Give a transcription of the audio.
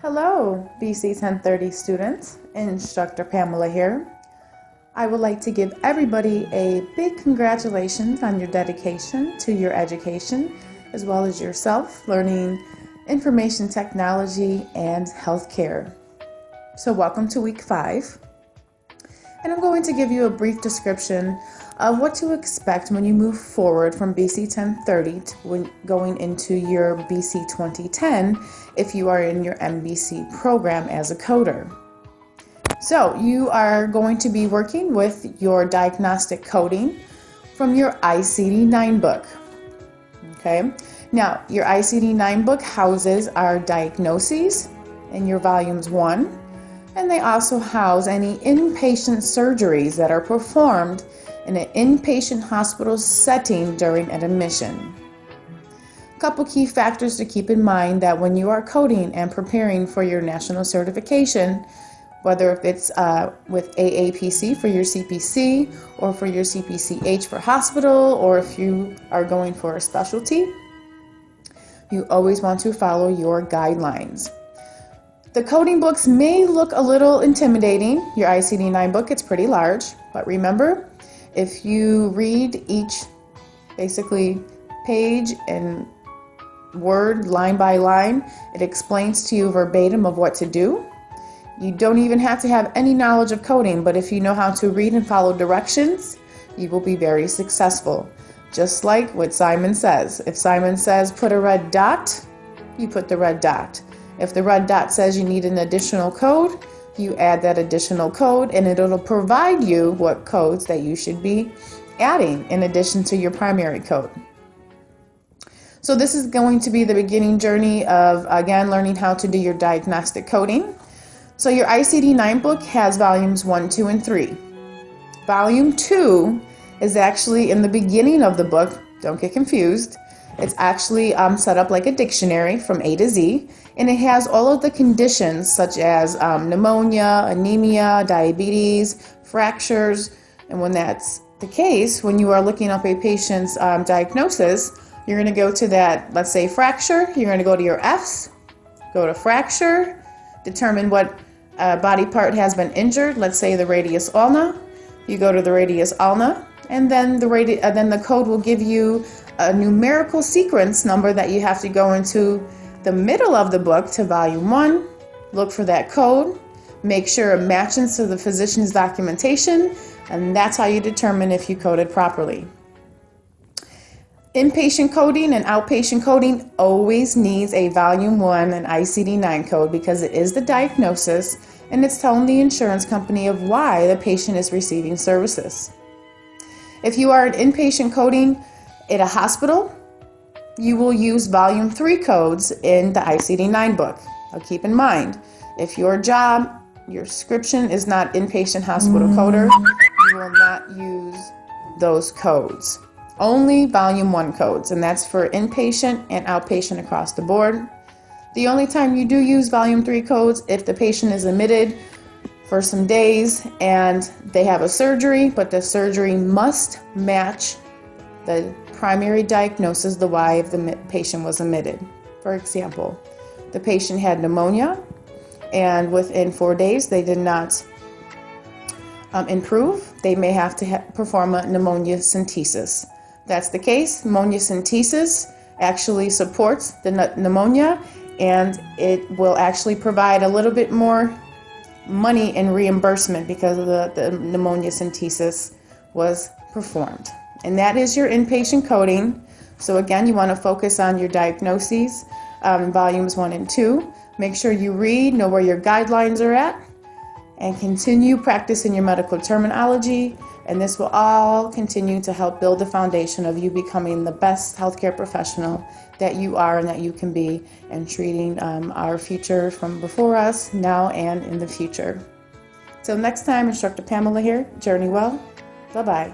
Hello, BC 1030 students. Instructor Pamela here. I would like to give everybody a big congratulations on your dedication to your education, as well as yourself learning information technology and healthcare. So welcome to week 5. And I'm going to give you a brief description of what to expect when you move forward from BC 1030 to when going into your BC 2010 if you are in your MBC program as a coder. So you are going to be working with your diagnostic coding from your ICD-9 book. Okay, now your ICD-9 book houses our diagnoses in your volumes 1, and they also house any inpatient surgeries that are performed in an inpatient hospital setting during an admission. A couple key factors to keep in mind that when you are coding and preparing for your national certification, whether if it's with AAPC for your CPC or for your CPCH for hospital, or if you are going for a specialty, you always want to follow your guidelines. The coding books may look a little intimidating. Your ICD-9 book, it's pretty large, but remember, if you read each basically page and word line by line, it explains to you verbatim of what to do. You don't even have to have any knowledge of coding, but if you know how to read and follow directions, you will be very successful. Just like what Simon says. If Simon says put a red dot, you put the red dot. If the red dot says you need an additional code, you add that additional code, and it'll provide you what codes that you should be adding in addition to your primary code. So this is going to be the beginning journey of, again, learning how to do your diagnostic coding. So your ICD-9 book has volumes 1, 2, and 3. Volume 2 is actually in the beginning of the book. Don't get confused. It's actually set up like a dictionary from A to Z, and it has all of the conditions such as pneumonia, anemia, diabetes, fractures. And when that's the case, when you are looking up a patient's diagnosis, you're going to go to that, let's say fracture, you're going to go to your F's, go to fracture, determine what body part has been injured, let's say the radius ulna. You go to the radius ulna, and then the code will give you a numerical sequence number that you have to go into the middle of the book to volume 1, look for that code, make sure it matches to the physician's documentation, and that's how you determine if you coded properly. Inpatient coding and outpatient coding always needs a volume 1 and ICD-9 code because it is the diagnosis and it's telling the insurance company of why the patient is receiving services. If you are an inpatient coding at a hospital, you will use volume 3 codes in the ICD-9 book. Now keep in mind, if your job, your description is not inpatient hospital coder, you will not use those codes. Only volume 1 codes, and that's for inpatient and outpatient across the board. The only time you do use volume 3 codes if the patient is admitted for some days and they have a surgery, but the surgery must match the primary diagnosis, the why of the patient was admitted. For example, the patient had pneumonia and within 4 days they did not improve. They may have to perform a pneumonia centesis. That's the case. Pneumonia centesis actually supports the pneumonia, and it will actually provide a little bit more money in reimbursement because of the pneumonia centesis was performed. And that is your inpatient coding. So again, you want to focus on your diagnoses, volumes 1 and 2. Make sure you read, know where your guidelines are at, and continue practicing your medical terminology. And this will all continue to help build the foundation of you becoming the best healthcare professional that you are and that you can be, and treating our future from before us, now and in the future. Till next time, Instructor Pamela here. Journey well. Bye-bye.